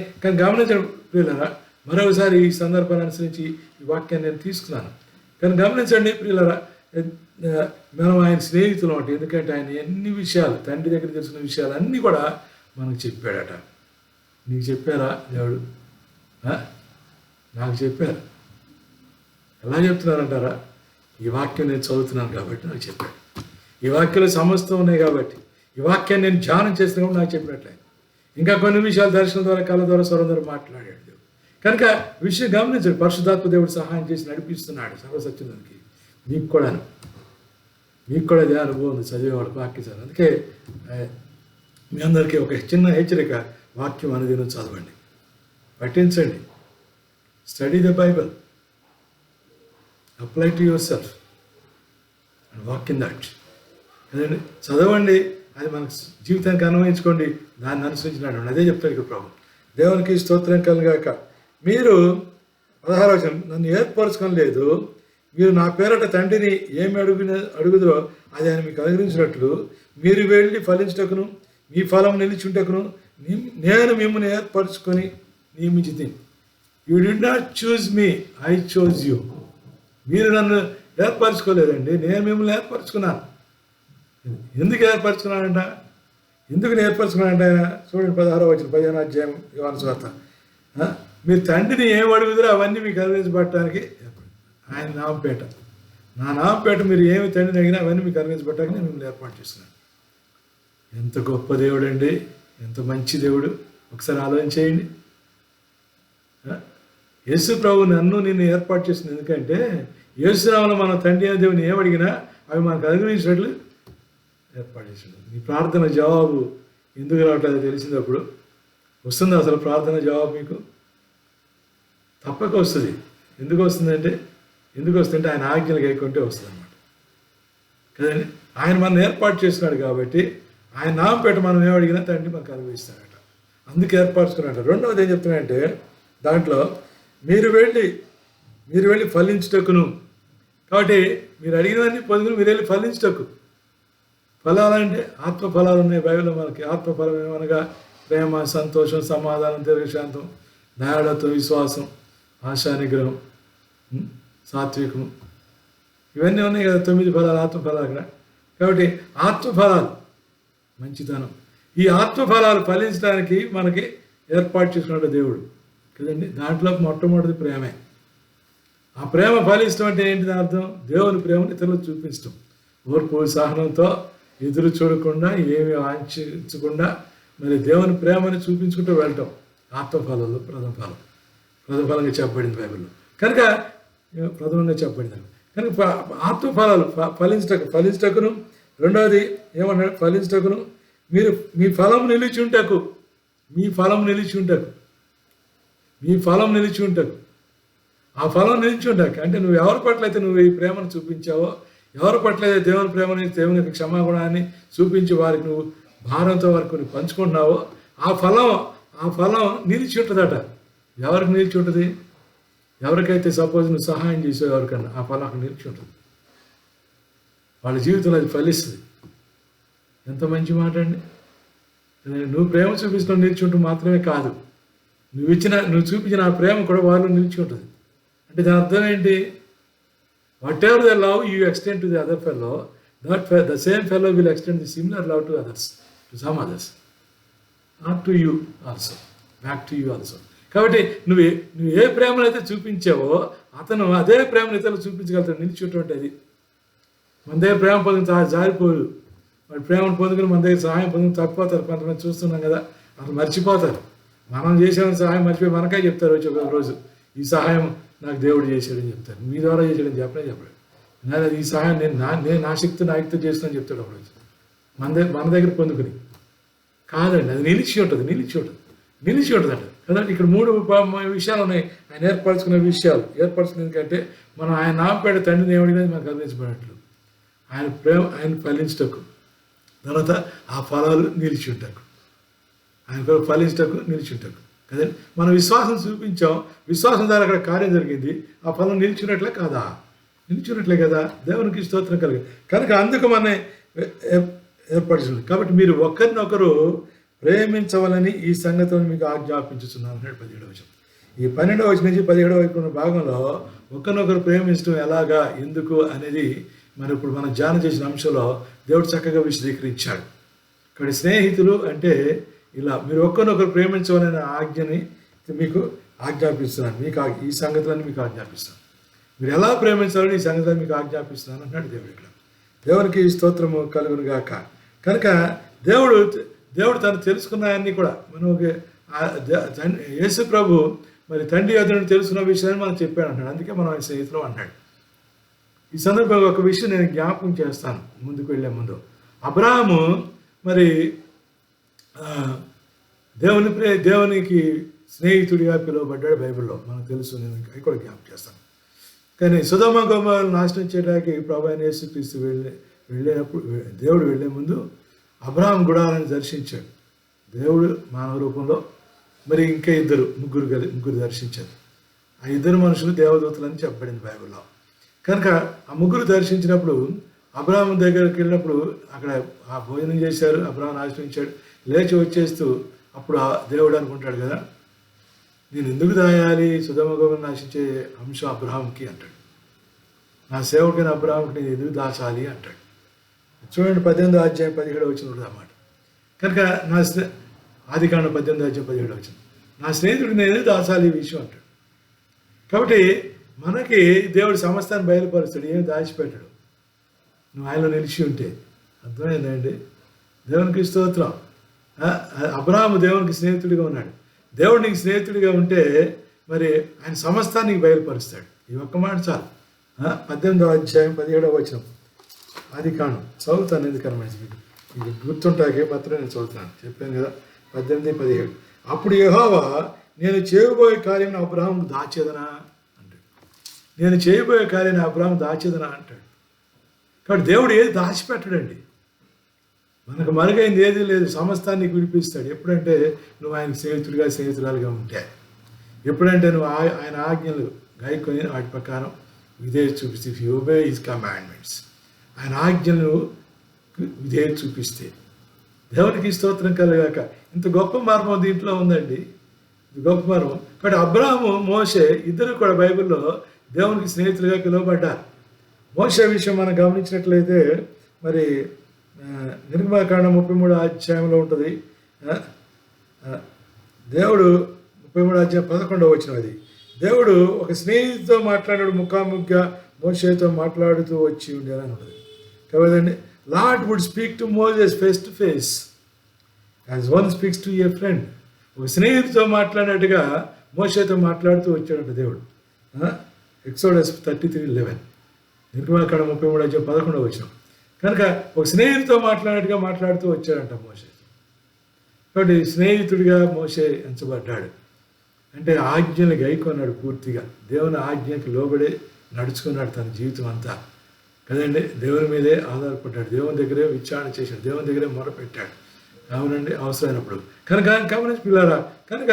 గమనించడం ప్రియులరా, మరొకసారి ఈ సందర్భాన్ని అనుసరించి ఈ వాక్యాన్ని నేను తీసుకున్నాను. కానీ గమనించండి ప్రియులరా, మనం ఆయన స్నేహితులు అంటే, ఎందుకంటే ఆయన ఎన్ని విషయాలు తండ్రి దగ్గర తెలుసుకున్న విషయాలు అన్నీ కూడా మనకు చెప్పాడట. నీకు చెప్పారా దేవుడు? నాకు చెప్పారు. ఎలా చెప్తున్నారంటారా? ఈ వాక్యం నేను చదువుతున్నాను కాబట్టి నాకు చెప్పాడు. ఈ వాక్యంలో సమస్తం ఉన్నాయి కాబట్టి ఈ వాక్యాన్ని నేను ధ్యానం చేస్తున్నప్పుడు నాకు చెప్పినట్లే. ఇంకా కొన్ని విషయాలు దర్శనం ద్వారా, కళ ద్వారా, స్వరం ద్వారా మాట్లాడాడు దేవుడు. కనుక విషయం గమనించండి, పరిశుద్ధాత్మ దేవుడు సహాయం చేసి నడిపిస్తున్నాడు సర్వసత్యంలోనికి. మీకు కూడా అదే అనుభవం ఉంది చదివేవాడు వాక్యం చదివి. అందుకే మీ అందరికీ ఒక చిన్న హెచ్చరిక, వాక్యం అనేది చదవండి, పఠించండి, study the Bible, apply to yourself and walk in that. అదండి, చదవండి, అది మన జీవితానికి అన్వయించుకోండి, దాన్ని అనుసరించినాడు. అదే చెప్తాడు ఇక్కడ ప్రభు. దేవునికి స్తోత్రం కలుగాక. మీరు 16వ వచనం, నన్ను ఏర్పరచుకోలేదు, మీరు నా పేరట తండ్రిని ఏమి అడుగుదరో అది ఆయన మీకు అనుగ్రహించినట్లు మీరు వెళ్ళి ఫలించుటకును మీ ఫలం నిలిచుంటకును నేను మిమ్మల్ని ఏర్పరచుకొని నియమించి. You did not choose me, I chose you. మీరు నన్ను ఏర్పరచుకోలేదండి, నేను మిమ్మల్ని ఏర్పరచుకున్నాను. ఎందుకు ఏర్పరచుకున్నాడంట? ఎందుకు నేర్పరచుకున్నాడంట ఆయన? చూడండి 16వ వచనం, 15వ అధ్యాయం యోహాను సువార్త. మీరు తండ్రిని ఏం అడుగుదరో అవన్నీ మీకు అనుగ్రహించబడటానికి ఆయన నామపేట, నా నామపేట మీరు ఏమి తండ్రిని అడిగినా అవన్నీ మీకు అనుగ్రహించబడటానికి నేను మిమ్మల్ని ఏర్పాటు చేస్తున్నాను. ఎంత గొప్ప దేవుడు అండి, ఎంత మంచి దేవుడు. ఒకసారి ఆలోచన చేయండి. యేసు ప్రభు నిన్ను ఏర్పాటు చేసింది. ఎందుకంటే యేసునామములో మన తండ్రి అయిన దేవుని ఏమడిగినా అవి మనకు అనుగ్రహించినట్లు ఏర్పాటు చేసాడు. నీ ప్రార్థన జవాబు ఎందుకు రావట్లేదు తెలిసినప్పుడు వస్తుంది. అసలు ప్రార్థన జవాబు మీకు తప్పక వస్తుంది. ఎందుకు వస్తుందంటే ఆయన ఆజ్ఞలు గైకుంటే వస్తుంది అన్నమాట కదండి. ఆయన మనం ఏర్పాటు చేస్తున్నాడు కాబట్టి ఆయన నామపేట మనం ఏమడిగినా తండ్రి మనకు అనుభవిస్తాడట. అందుకే ఏర్పరచుకున్నాడు. రెండవది ఏం చెప్తున్నాడంటే దాంట్లో మీరు వెళ్ళి ఫలించుటకును. కాబట్టి మీరు అడిగినవన్నీ పొందుకుని మీరు వెళ్ళి ఫలించుటకు. ఫలాలంటే ఆత్మ ఫలాలు ఉన్నాయి బైబిల్లో మనకి. ఆత్మఫలం ఏమనగా ప్రేమ, సంతోషం, సమాధానం, దీర్ఘశాంతం, దయాళత్వం, విశ్వాసం, ఆశా నిగ్రహం, సాత్వికం, ఇవన్నీ ఉన్నాయి కదా 9 ఫలాలు ఆత్మఫలాలు అక్కడ. కాబట్టి ఆత్మఫలాలు మంచితనం, ఈ ఆత్మఫలాలు ఫలించడానికి మనకి ఏర్పాటు చేసుకున్నాడు దేవుడు కదండి. దాంట్లో మొట్టమొదటిది ప్రేమే. ఆ ప్రేమ ఫలించడం అంటే ఏంటిది అర్థం? దేవుని ప్రేమను ఇతరులకు చూపించడం. ఓర్పు సహనంతో ఎదురు చూడకుండా, ఏమి ఆంక్షించకుండా మరి దేవుని ప్రేమని చూపించుకుంటూ వెళ్ళటం ఆత్మఫలాలు ప్రథమఫలంగా చెప్పబడింది బైబిల్లో. కనుక ప్రథమంగా చెప్పబడింది కనుక ఆత్మఫలాలు ఫలించటకును, రెండవది ఏమన్నాడు? ఫలించటకును మీరు మీ ఫలం నిలిచి ఉంటకు, మీ ఫలం నిలిచి ఉంటకు, మీ ఫలం నిలిచి ఉంటకు. ఆ ఫలం నిలిచి ఉండక అంటే నువ్వు ఎవరి పట్ల అయితే నువ్వు ఈ ప్రేమను చూపించావో, ఎవరి పట్ల అయితే దేవుని ప్రేమని, దేవుని యొక్క క్షమాగుణాన్ని చూపించి వారికి నువ్వు భారంతో వారికి నువ్వు పంచుకుంటున్నావో ఆ ఫలం నిలిచి ఉంటుందట. ఎవరికి నిలిచి ఉంటుంది? ఎవరికైతే సపోజ్ నువ్వు సహాయం చేసావు ఎవరికన్నా, ఆ ఫలం అక్కడ నిలిచి ఉంటుంది. వాళ్ళ జీవితంలో అది ఫలిస్తుంది. ఎంత మంచి మాట అండి. నువ్వు ప్రేమ చూపించడం నిలిచి ఉంటుంది మాత్రమే కాదు, నువ్వు చూపించిన ఆ ప్రేమ కూడా వాళ్ళు నిలిచి ఉంటుంది. అంటే దాని అర్థం ఏంటి? What ever the love you extend to the other fellow, the same fellow will extend the similar love to others, to some others, not to you also, back to you also. కాబట్టి నువ్వు ఏ ప్రేమనైతే చూపించావో అతను అదే ప్రేమను ఇతరులు చూపించగలుగుతాడు. నిలిచేటువంటి అది మన దగ్గర ప్రేమ పొందుకు జారిపోరు. వాడు ప్రేమను పొందుకుని మన దగ్గర సహాయం పొందుకు తప్పిపోతారు. కొంతమంది చూస్తున్నాం కదా, అసలు మర్చిపోతారు. మనం చేసామని సహాయం మర్చిపోయి మనకే చెప్తారు వచ్చి ఒక రోజు, ఈ సహాయం నాకు దేవుడు చేశాడని చెప్తారు. మీ ద్వారా చేశాడని చెప్పలేదు. నేను ఈ సహాయం నేను నా శక్తి నా యుక్తి చేస్తానని చెప్తాడు ఒకరోజు మన దగ్గర పొందుకుని. కాదండి, అది నిలిచి ఉంటుందట కదా. ఇక్కడ 3 విషయాలు ఉన్నాయి ఆయన ఏర్పరచుకునే విషయాలు. ఏర్పరచుకునే ఎందుకంటే మనం ఆయన నామపేట తండ్రిని ఏమడిగినది మనకు అందించబడినట్లు ఆయన ప్రేమ ఆయన ఫలించటకు, తర్వాత ఆ ఫలాలు నిలిచి ఉంటాకు, ఆయన ఫలించటకు నిలిచి ఉంటాకు కదండి. మనం విశ్వాసం చూపించాం, విశ్వాసం ద్వారా అక్కడ కార్యం జరిగింది, ఆ ఫలం నిలిచినట్లే కాదా? నిలిచినట్లే కదా. దేవునికి స్తోత్రం కలిగింది. కనుక అందుకు మన ఏర్పరచుంది. కాబట్టి మీరు ఒకరినొకరు ప్రేమించవాలని ఈ సంగతులను మీకు ఆజ్ఞాపించుతున్నాను అన్నాడు 17వ వచనం. ఈ 12వ వచనం నుంచి 17వ వచనం భాగంలో ఒకరినొకరు ప్రేమించడం ఎలాగా, ఎందుకు అనేది మరి ఇప్పుడు మనం ధ్యానం చేసిన అంశంలో దేవుడు చక్కగా విశదీకరించాడు. ఇక్కడ స్నేహితులు అంటే ఇలా మీరు ఒకరినొకరు ప్రేమించవాలనే ఆజ్ఞని మీకు ఆజ్ఞాపిస్తున్నాను, ఈ సంగతులను మీకు ఆజ్ఞాపిస్తాను. మీరు ఎలా ప్రేమించాలని ఈ సంగతులను మీకు ఆజ్ఞాపిస్తున్నాను అన్నాడు దేవుడు. ఇక్కడ దేవునికి స్తోత్రము కలుగును గాక. కనుక దేవుడు తను తెలుసుకున్నాయన్నీ కూడా మనం యేసు ప్రభు మరి తండ్రి అతను తెలుసుకున్న విషయాన్ని మనం చెప్పాడు అంటాడు. అందుకే మనం ఆయన స్నేహితులు అన్నాడు. ఈ సందర్భంగా ఒక విషయం నేను జ్ఞాపకం చేస్తాను ముందుకు వెళ్ళే ముందు. అబ్రాహాము మరి దేవునికి స్నేహితుడిగా పిలువబడ్డాడు బైబిల్లో మనకు తెలుసు. నేను అవి కూడా జ్ఞాపకం చేస్తాను. కానీ సొదొమ గొమొర్రాను నాశనం చేయడానికి ప్రభు అయిన యేసుక్రీస్తు వెళ్ళేటప్పుడు దేవుడు వెళ్ళే ముందు అబ్రాహాం గుడారాన్ని దర్శించాడు. దేవుడు మానవ రూపంలో మరి ఇంకా ముగ్గురు దర్శించారు. ఆ 2 మనుషులు దేవదూతలని చెప్పబడింది బైబిల్లో. కనుక ఆ ముగ్గురు దర్శించినప్పుడు అబ్రాహాం దగ్గరికి వెళ్ళినప్పుడు అక్కడ ఆ భోజనం చేశారు, అబ్రాహాం ఆశ్రయించాడు, లేచి వచ్చేస్తూ అప్పుడు ఆ దేవుడు అనుకుంటాడు కదా, నేను ఎందుకు దాయాలి సొదొమ గొమొర్రాను నాశించే అంశం అబ్రాహాంకి అంటాడు. నా సేవకుని అబ్రాహాంకి నేను ఎందుకు దాచాలి అంటాడు. చూడండి 18వ అధ్యాయం 17వ వచనం అన్నమాట. కనుక ఆదికాండం 18వ అధ్యాయం 17వ వచనం, నా స్నేహితుడికి నేను ఎందుకు దాచాలి ఈ విషయం అంటాడు. కాబట్టి మనకి దేవుడు సమస్తాన్ని బయలుపరుస్తాడు, ఏమి దాచిపెట్టాడు. నువ్వు ఆయనలో నిలిచి ఉంటే. అర్థమైందండి? దేవునికి స్తోత్రం. అబ్రాహాము దేవునికి స్నేహితుడిగా ఉన్నాడు. దేవుడు నీకు స్నేహితుడిగా ఉంటే మరి ఆయన సమస్తాన్ని బయలుపరుస్తాడు. ఈ ఒక్క మాట చాలు. 18వ అధ్యాయం 17వ వచనం ఆదికాండం చదువుతాను, ఎందుకన్నా మంచిది ఇది గుర్తుంటాకే మాత్రం నేను చదువుతున్నాను. చెప్పాను కదా 18, 17. అప్పుడు యెహోవా నేను చేయబోయే కార్యం అబ్రాహాము దాచేదనా అంటాడు. నేను చేయబోయే కార్యాన్ని అబ్రాహాము దాచేదనా అంటాడు. కాబట్టి దేవుడు ఏది దాచిపెట్టడండి. మనకు మరుగైంది ఏది లేదు, సమస్తాన్ని విడిపిస్తాడు. ఎప్పుడంటే నువ్వు ఆయన స్నేహితురాలుగా ఉంటే, ఎప్పుడంటే నువ్వు ఆయన ఆజ్ఞలు గాయకొని వాటి ప్రకారం విధేయత చూపిస్తే, if you obey his commandments, ఆయన ఆజ్ఞలు విధేయత చూపిస్తే. దేవునికి స్తోత్రం కలగాక. ఇంత గొప్ప మర్మం దీంట్లో ఉందండి, గొప్ప మర్మం. కాబట్టి అబ్రాహాము మోషే ఇద్దరు కూడా బైబిల్లో దేవునికి స్నేహితులుగా పిలువబడ్డారు. మోషే విషయం మనం గమనించినట్లయితే మరి నిర్గమకాండం 33వ అధ్యాయంలో ఉంటుంది. దేవుడు 33వ అధ్యాయం 11వ వచనం, అది దేవుడు ఒక స్నేహితుతో మాట్లాడాడు, ముఖాముఖిగా మోషేతో మాట్లాడుతూ వచ్చి ఉండేదని ఉంటుంది కదండి. Lord would speak to Moses face to face as one speaks to a friend. ఒక స్నేహితుతో మాట్లాడినట్టుగా మోషేతో మాట్లాడుతూ వచ్చాడంట దేవుడు. ఎక్సోడస్ 33:11, నిర్గమాకాండ 33:11 వచ్చినాం. కనుక ఒక స్నేహితుతో మాట్లాడినట్టుగా మాట్లాడుతూ వచ్చాడంట మోషే. కాబట్టి స్నేహితుడిగా మోషే ఎంచబడ్డాడు. అంటే ఆజ్ఞలు గైకొన్నాడు పూర్తిగా, దేవుని ఆజ్ఞకి లోబడి నడుచుకున్నాడు తన జీవితం అంతా కదండి. దేవుని మీదే ఆధారపడ్డాడు, దేవుని దగ్గరే విచారణ చేశాడు, దేవుని దగ్గరే మొరపెట్టాడు. అవునండి, అవసరమైనప్పుడు. కనుక గమనించి పిల్లారా, కనుక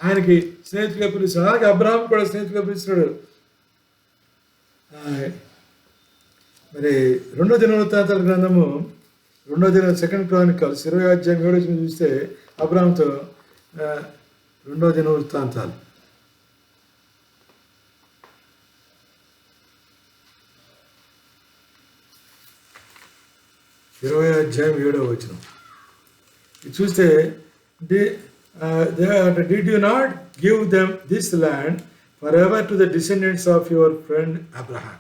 ఆయనకి స్నేహితుడిగా పిలుస్తున్నాడు. అలాగే అబ్రహాం కూడా స్నేహితుడిగా పిలుస్తున్నాడు. మరి 2 దినవృత్తాంతాల గ్రంథము 2 క్రానికల్స్ 20:7 చూస్తే అబ్రహాంతో 2 దినవృత్తాంతాలు 20:7 చూస్తే did you not give them this land for ever to the descendants of your friend Abraham.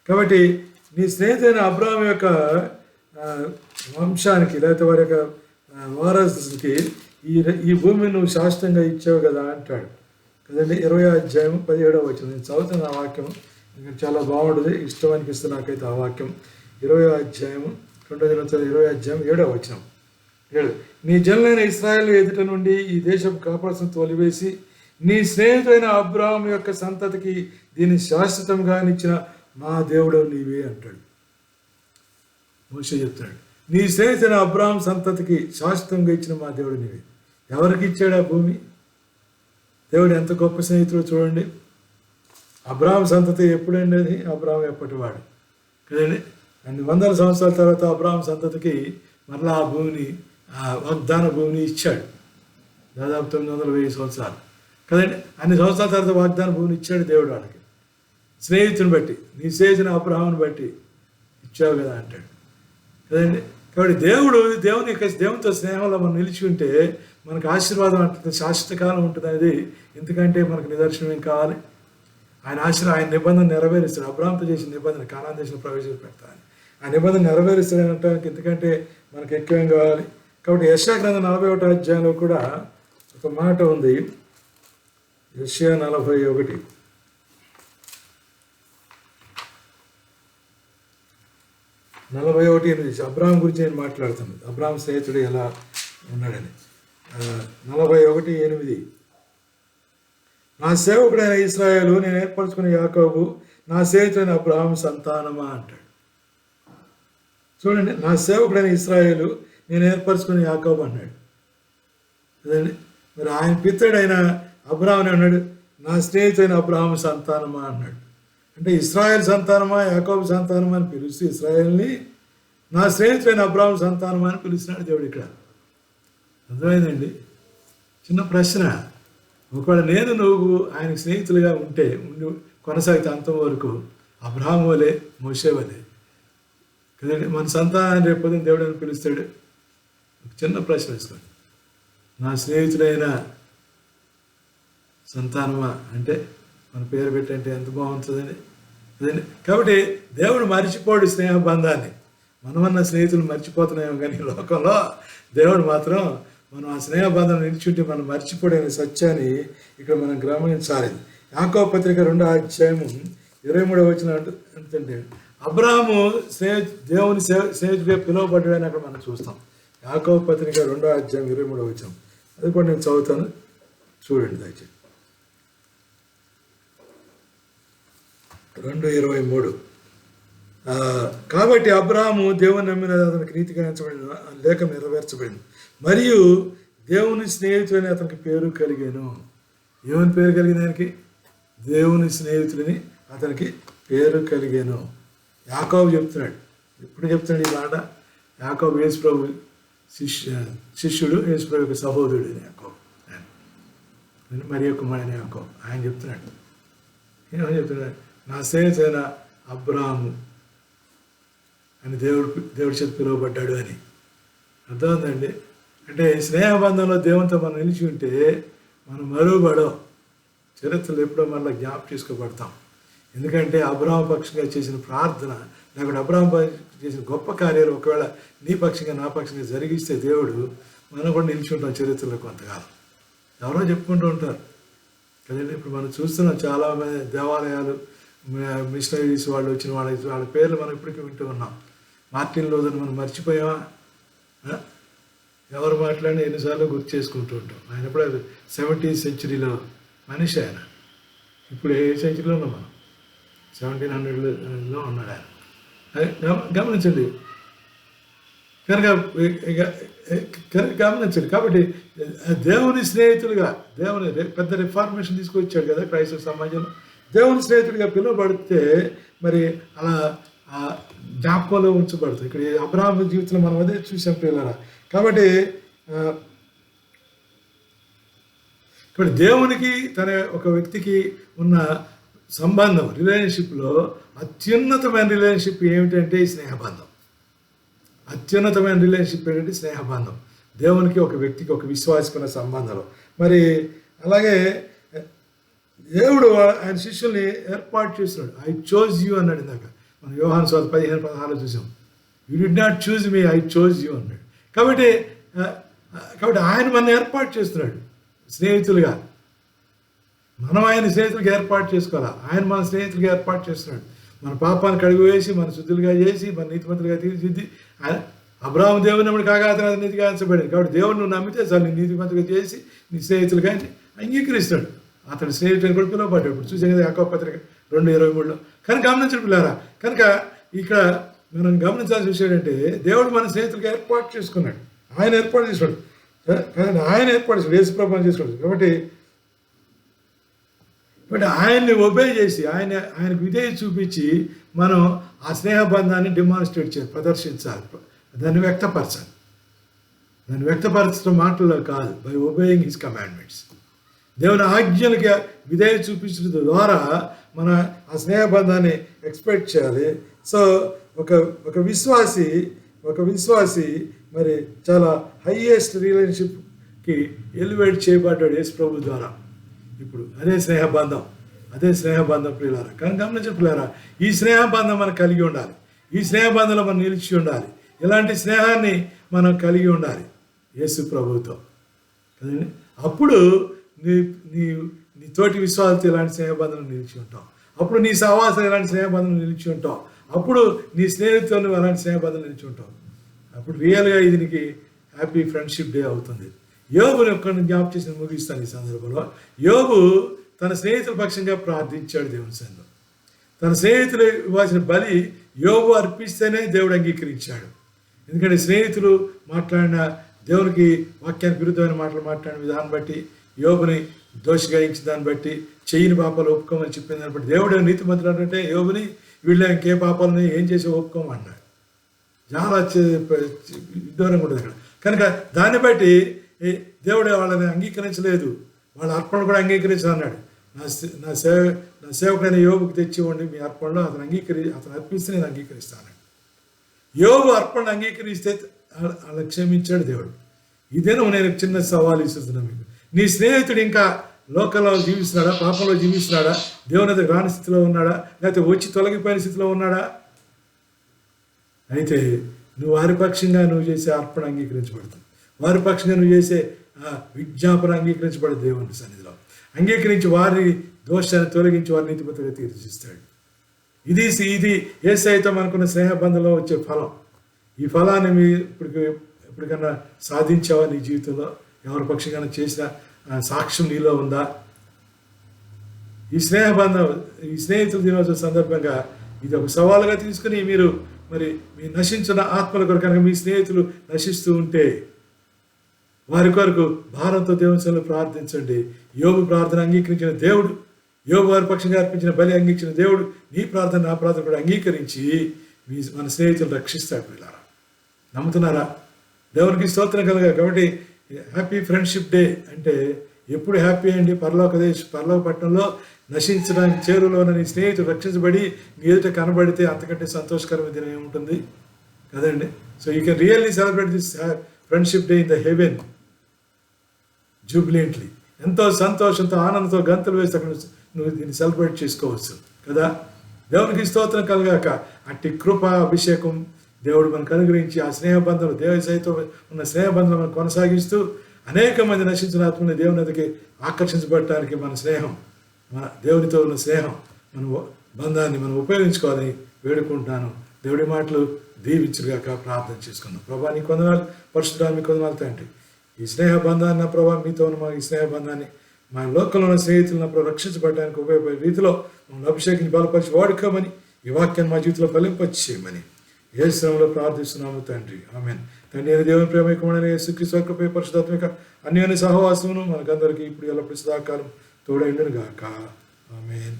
కాబట్టి నీ స్నేహితుడైన అబ్రహాం యొక్క వంశానికి లేకపోతే వారి యొక్క వారసుకి ఈ భూమిని నువ్వు శాశ్వతంగా ఇచ్చావు కదా అంటాడు కదండి. 20:17 నేను చదువుతున్న ఆ వాక్యం చాలా బాగుంటుంది, ఇష్టం అనిపిస్తుంది నాకైతే ఆ వాక్యం. 20:7 నీ జనులైన ఇశ్రాయేలు ఎదుట నుండి ఈ దేశపు కాపరసం తోలివేసి నీ స్నేహితుడైన అబ్రహాం యొక్క సంతతికి దీన్ని శాశ్వతంగా ఇచ్చిన మా దేవుడు నీవే అంటాడు. మోషే చెప్తాడు, నీ స్నేహితుడైన అబ్రహాం సంతతికి శాశ్వతంగా ఇచ్చిన మా దేవుడు నీవే. ఎవరికి ఇచ్చాడు ఆ భూమి? దేవుడు ఎంత గొప్ప స్నేహితుడు చూడండి. అబ్రహాం సంతతి ఎప్పుడండి? అది అబ్రహాం ఎప్పటివాడు కదండి. అన్ని వందల సంవత్సరాల తర్వాత అబ్రహాం సంతతికి మరలా ఆ భూమిని, ఆ వాగ్దాన భూమిని ఇచ్చాడు. దాదాపు 900-1000 సంవత్సరాలు కదండి. అన్ని సంవత్సరాల తర్వాత వాగ్దాన భూమిని ఇచ్చాడు దేవుడు వాళ్ళకి, స్నేహితుని బట్టి, నీ స్నేహితుని అబ్రహాముని బట్టి ఇచ్చావు కదా అంటాడు కదండి. కాబట్టి దేవునితో స్నేహంలో మనం నిలిచి ఉంటే మనకు ఆశీర్వాదం అంటుంది, శాశ్వత కాలం ఉంటుంది. అది ఎందుకంటే మనకు నిదర్శనం ఏం కావాలి? ఆయన నిబంధన నెరవేరుస్తాడు. అబ్రహాంతో చేసిన నిబంధన, కానాన్ దేశంలో ప్రవేశపెడతాను, ఆ నిబంధన నెరవేరుస్తాడని అంటానికి ఎందుకంటే మనకు ఎక్కువేం కావాలి? కాబట్టి యెషయా గ్రంథం 41 కూడా ఒక మాట ఉంది. యెషయా 41:8 అబ్రహాం గురించి నేను మాట్లాడుతున్నాను. అబ్రహాం స్నేహితుడు ఎలా ఉన్నాడని. 41:8 నా సేవకుడైన ఇశ్రాయేలు నేను ఏర్పరచుకున్న యాకోబు నా స్నేహితుడైన అబ్రహాం సంతానమా అంటాడు. చూడండి, నా సేవకుడైన ఇశ్రాయేలు నేను ఏర్పరచుకున్న యాకోబు అన్నాడు కదండి. మరి ఆయన పితడైన అబ్రహాం అన్నాడు, నా స్నేహితుడైన అబ్రహాం సంతానమా అన్నాడు. అంటే ఇశ్రాయేల్ సంతానమా యాకోబు సంతానమా అని పిలుస్తూ ఇశ్రాయేల్ని నా స్నేహితుడైన అబ్రహాం సంతానమా అని పిలుస్తున్నాడు దేవుడు ఇక్కడ. అర్థమైందండి? చిన్న ప్రశ్న. ఒకవేళ నువ్వు ఆయనకు స్నేహితులుగా ఉండి కొనసాగితే అంతం వరకు అబ్రహాం వలే మోషే వలే కదండి. మన సంతానాన్ని రేపొద్దున దేవుడు అని పిలుస్తాడు. ఒక చిన్న ప్రశ్న వేసుకోండి, నా స్నేహితుడైన సంతానమా అంటే మన పేరు పెట్టంటే ఎంత బాగుంటుందని కదండి. కాబట్టి దేవుడు మర్చిపోడు స్నేహ బంధాన్ని. మనమన్న స్నేహితులు మర్చిపోతున్నామేమో కానీ లోకంలో దేవుడు మాత్రం మనం ఆ స్నేహ బంధం నిలిచుంటే మనం మర్చిపోడైన సత్యాన్ని ఇక్కడ మనం గమనించాలి. యాకోబు పత్రిక 2:23 అంటుంటే అబ్రహాము దేవుని స్నేహితుడిగా పిలువబడ్డాడని అక్కడ మనం చూస్తాం. యాకోబు పత్రిక 2:23 అది కూడా నేను చదువుతాను, చూడండి దయచేసి. 2:23 కాబట్టి అబ్రహాము దేవుని నమ్మిన అతనికి నీతిగా ఎంచబడిన లేఖ నెరవేర్చబడింది, మరియు దేవుని స్నేహితులని అతనికి పేరు కలిగాను. ఏమని పేరు కలిగింది ఆయనకి? దేవుని స్నేహితులని అతనికి పేరు కలిగాను. యాకోబు చెప్తున్నాడు. ఎప్పుడు చెప్తున్నాడు ఈ మాట? యాకోబు యేసుప్రభు శిష్యుడు, యేసుప్రభు యొక్క సహోదరుడు యాకోబు, మరి కుమారుడైన యాకోబు. ఆయన చెప్తున్నాడు, ఏమని చెప్తున్నాడు? నా స్నేహితుడైన అబ్రహాము అని దేవుడి చేత పిలువబడ్డాడు అని. అర్థమైందండి? అంటే స్నేహబంధంలో దేవునితో మనం నిలిచి ఉంటే మనం మరుగుపడం చరిత్రలో ఎప్పుడో మళ్ళీ జ్ఞాపకం చేసుకోబడతాం. ఎందుకంటే అబ్రహాము పక్షంగా చేసిన ప్రార్థన, లేకపోతే అబ్రహాము చేసిన గొప్ప కార్యాలు ఒకవేళ నీ పక్షంగా నా పక్షంగా జరిగిస్తే దేవుడు మనం కూడా నిలిచి ఉంటాం చరిత్రలో కొంతకాలం. ఎవరో చెప్పుకుంటూ ఉంటారు కదండి. ఇప్పుడు మనం చూస్తున్నాం చాలామంది దేవాలయాలు, మిషనరీస్ వాళ్ళు వచ్చిన వాళ్ళ పేర్లు మనం ఇప్పటికీ వింటూ ఉన్నాం. మార్టిన్ లూథర్ మనం మర్చిపోయామా? ఎవరు మాట్లాడినా ఎన్నిసార్లు గుర్తు చేసుకుంటూ ఉంటాం. ఆయన ఎప్పుడో 17th centuryలో మనిషి ఆయన. ఇప్పుడు ఏ సెంచరీలో ఉన్నాం మనం? 1700లో ఉన్నాడు ఆయన. గమనించండి గమనించండి. కాబట్టి దేవుని స్నేహితులుగా, దేవుని పెద్ద రిఫార్మేషన్ తీసుకొచ్చాడు కదా క్రైస్తవ సమాజంలో. దేవుని స్నేహితుడిగా పిలువబడితే మరి అలా జ్ఞాపకంలో ఉంచబడుతుంది. ఇక్కడ అబ్రహాము జీవితంలో మనం అదే చూసాం పిల్లరా. కాబట్టి ఇప్పుడు దేవునికి తన ఒక వ్యక్తికి ఉన్న సంబంధం, రిలేషన్షిప్లో అత్యున్నతమైన రిలేషన్షిప్ ఏమిటంటే స్నేహబంధం. అత్యున్నతమైన రిలేషన్షిప్ ఏంటంటే స్నేహబంధం. దేవునికి ఒక వ్యక్తికి, ఒక విశ్వాసకున్న సంబంధంలో. మరి అలాగే దేవుడు ఆయన శిష్యుల్ని ఏర్పాటు చేస్తున్నాడు. ఐ చోజ్ యూ అన్నాడు ఇందాక. మనం యోహాను సువార్త 15:16 చూసాం. You did not choose me, I chose you అన్నాడు. కాబట్టి ఆయన మన ఏర్పాటు చేస్తున్నాడు స్నేహితులుగా. మనం ఆయన స్నేహితులుగా ఏర్పాటు చేసుకోవాలా. ఆయన మన స్నేహితులుగా ఏర్పాటు చేస్తున్నాడు. మన పాపాన్ని కడుగు వేసి, మన శుద్ధులుగా చేసి, మన నీతిమంతులుగా తీర్చిదిద్ది. అబ్రహాము దేవుని నమ్ముడు కాగా అతను నీతిగా ఎంచబడింది. కాబట్టి దేవుడు నువ్వు నమ్మితే చాలు నీ నీతిమంతులుగా చేసి నీ స్నేహితులుగా అంగీకరిస్తాడు. అతని స్నేహితులను కూడా పిలువబడ్డాడు. ఇప్పుడు చూసాం కదా యాకోబు పత్రిక 2:23లో. కానీ గమనించడం పిల్లారా, కనుక ఇక్కడ మనం గమనించాల్సిన విషయం ఏంటంటే దేవుడు మన స్నేహితులుగా ఏర్పాటు చేసుకున్నాడు. ఆయన ఏర్పాటు చేసుకున్నాడు. ఆయన ఏర్పాటు చేసుకున్నాడు, యేసుప్రభువుని చేసుకున్నాడు. కాబట్టి ఆయన్ని ఒబే చేసి, ఆయనకు విధేయత చూపించి మనం ఆ స్నేహబంధాన్ని డిమాన్స్ట్రేట్ చేయాలి, ప్రదర్శించాలి, దాన్ని వ్యక్తపరచాలి. దాన్ని వ్యక్తపరచడం మాటల్లో కాదు, బై ఒబేయింగ్ హిస్ కమాండ్మెంట్స్. దేవుని ఆజ్ఞలకి విధేయత చూపించడం ద్వారా మన ఆ స్నేహబంధాన్ని ఎక్స్పెక్ట్ చేయాలి. సో ఒక విశ్వాసి మరి చాలా హైయెస్ట్ రిలేషన్షిప్కి ఎలివేట్ చేయబడ్డాడు యేసు ప్రభు ద్వారా. ఇప్పుడు అదే స్నేహబంధం ప్రియులారా. కానీ గమనించిన ప్రియులారా, ఈ స్నేహబంధం మనం కలిగి ఉండాలి. ఈ స్నేహబంధంలో మనం నిలిచి ఉండాలి. ఇలాంటి స్నేహాన్ని మనం కలిగి ఉండాలి యేసు ప్రభువుతో కదండి. అప్పుడు నీ తోటి విశ్వాసంతో ఇలాంటి స్నేహబంధంలో నిలిచి ఉంటాం. అప్పుడు నీ సహవాసం ఇలాంటి స్నేహబంధంలో నిలిచి ఉంటాం. అప్పుడు నీ స్నేహితులు నువ్వు అలాంటి స్నేహబంధంలో నిలిచి ఉంటావు. అప్పుడు రియల్గా ఇది నీకు హ్యాపీ ఫ్రెండ్షిప్ డే అవుతుంది. యోబుని ఒక్కడిని జ్ఞాపకం చేసి ముగిస్తాను ఈ సందర్భంలో. యోబు తన స్నేహితుల పక్షంగా ప్రార్థించాడు దేవుని సన్నిధిలో. తన స్నేహితులు ఇవ్వాల్సిన బలి యోబు అర్పిస్తేనే దేవుడు అంగీకరించాడు. ఎందుకంటే స్నేహితులు మాట్లాడిన దేవునికి వాక్యానికి విరుద్ధమైన మాటలు మాట్లాడిన విధానం బట్టి, యోబుని దోషిగా ఇచ్చిన దాన్ని బట్టి, చెయ్యిని పాపాలు ఒప్పుకోమని చెప్పిన దాన్ని బట్టి దేవుడు నీతిమంతుడు అంటే యోబుని వీళ్ళ ఇంకే పాపాలని ఏం చేసి ఒప్పుకోమన్నాడు. చాలా విడ్డూరంగా ఉంటుంది అక్కడ. కనుక దాన్ని బట్టి దేవుడు వాళ్ళని అంగీకరించలేదు, వాళ్ళ అర్పణ కూడా అంగీకరించాలన్నాడు. నా సేవకుడైన యోబుకి తెచ్చివ్వండి మీ అర్పణలో, అతను అర్పిస్తే నేను అంగీకరిస్తాను. యోబు అర్పణ అంగీకరిస్తే అలా క్షమించాడు దేవుడు. ఇదేనో నేను చిన్న సవాల్ ఇస్తున్నాను మీకు. నీ స్నేహితుడు ఇంకా లోకంలో జీవిస్తున్నాడా, పాపంలో జీవిస్తున్నాడా, దేవుని దగ్గర రాని స్థితిలో ఉన్నాడా, లేకపోతే వచ్చి తొలగిపోయిన స్థితిలో ఉన్నాడా? అయితే నువ్వు వారి పక్షంగా నువ్వు చేసే అర్పణ అంగీకరించబడుతుంది. వారి పక్షంగా నువ్వు చేసే విజ్ఞాపన అంగీకరించబడదు. దేవుని సన్నిధిలో అంగీకరించి వారి దోషాన్ని తొలగించి వారి నీతిమంతులుగా తీర్చిస్తాడు. ఇది యేసయ్యతో మనకున్న స్నేహబంధంలో వచ్చే ఫలం. ఈ ఫలాన్ని మీ ఇప్పటికన్నా సాధించావా నీ జీవితంలో? ఎవరి పక్షంగా చేసిన సాక్ష్యం నీలో ఉందా? ఈ స్నేహితుల దినోత్సవం సందర్భంగా ఇది ఒక సవాలుగా తీసుకుని మీరు మరి మీ నశించిన ఆత్మల కొరకు కనుక మీ స్నేహితులు నశిస్తూ ఉంటే వారి కొరకు భారంతో దేవుని సన్నిధిలో ప్రార్థించండి. యోబు ప్రార్థన అంగీకరించిన దేవుడు, యోబు వారి పక్షంగా అర్పించిన బలి అంగీకరించిన దేవుడు నీ ప్రార్థన నా ప్రార్థన కూడా అంగీకరించి మన స్నేహితులు రక్షిస్తాడు. పిల్లారా, నమ్ముతున్నారా? దేవునికి స్తోత్రం కలగా. కాబట్టి హ్యాపీ ఫ్రెండ్షిప్ డే అంటే ఎప్పుడు హ్యాపీ అండి? పరలోక పట్టణంలో నశించడానికి చేరులో నీ స్నేహితుడు రక్షించబడి నీ ఎదుట కనబడితే అంతకంటే సంతోషకరమైన దినం ఏముంటుంది కదండి. So you can really celebrate this friendship day in the heaven jubilantly. ఎంతో సంతోషంతో ఆనందంతో గంతులు వేసి అక్కడ నువ్వు దీన్ని సెలబ్రేట్ చేసుకోవచ్చు కదా. దేవునికి స్తోత్రం కలగాక. అట్టి కృప అభిషేకం దేవుడు మనకు అనుగ్రహించి ఆ స్నేహబంధం దేవుని సైతం ఉన్న స్నేహబంధం మనం కొనసాగిస్తూ అనేక మంది నశించిన ఆత్మని దేవుని ఎదుకి ఆకర్షించబడటానికి మన స్నేహం, మన దేవునితో ఉన్న స్నేహం, మన బంధాన్ని మనం ఉపయోగించుకోవాలని వేడుకుంటున్నాను. దేవుడి మాటలు దీవించుగాక. ప్రార్థన చేసుకుందాం. ప్రభా నీ కొందనాలు, పరిశుద్ధుడా మీ కొందనాలు తండ్రి. ఈ స్నేహ బంధాన్ని నా ప్రభావ మీతో ఉన్న మా ఈ స్నేహ బంధాన్ని మా లోకంలో ఉన్న స్నేహితులను నా ప్రభావ రక్షించబడడానికి ఉపయోగపడే రీతిలో మమ్మల్ని అభిషేకించి బలపరిచి వాడుకోమని, ఈ వాక్యాన్ని మా జీవితంలో ఫలింపచేయమని చేయమని యేసునామములో ప్రార్థిస్తున్నాము తండ్రి. ఆమేన్. తండ్రి అయిన దేవుని ప్రేమ కుమారుడైన యేసుక్రీస్తు కృప పరిశుద్ధాత్మిక అన్యోన్య సహవాసమును మనకందరికీ ఇప్పుడు ఎల్లప్పుడూ సదాకాలం తోడైండును గాక. ఆమేన్.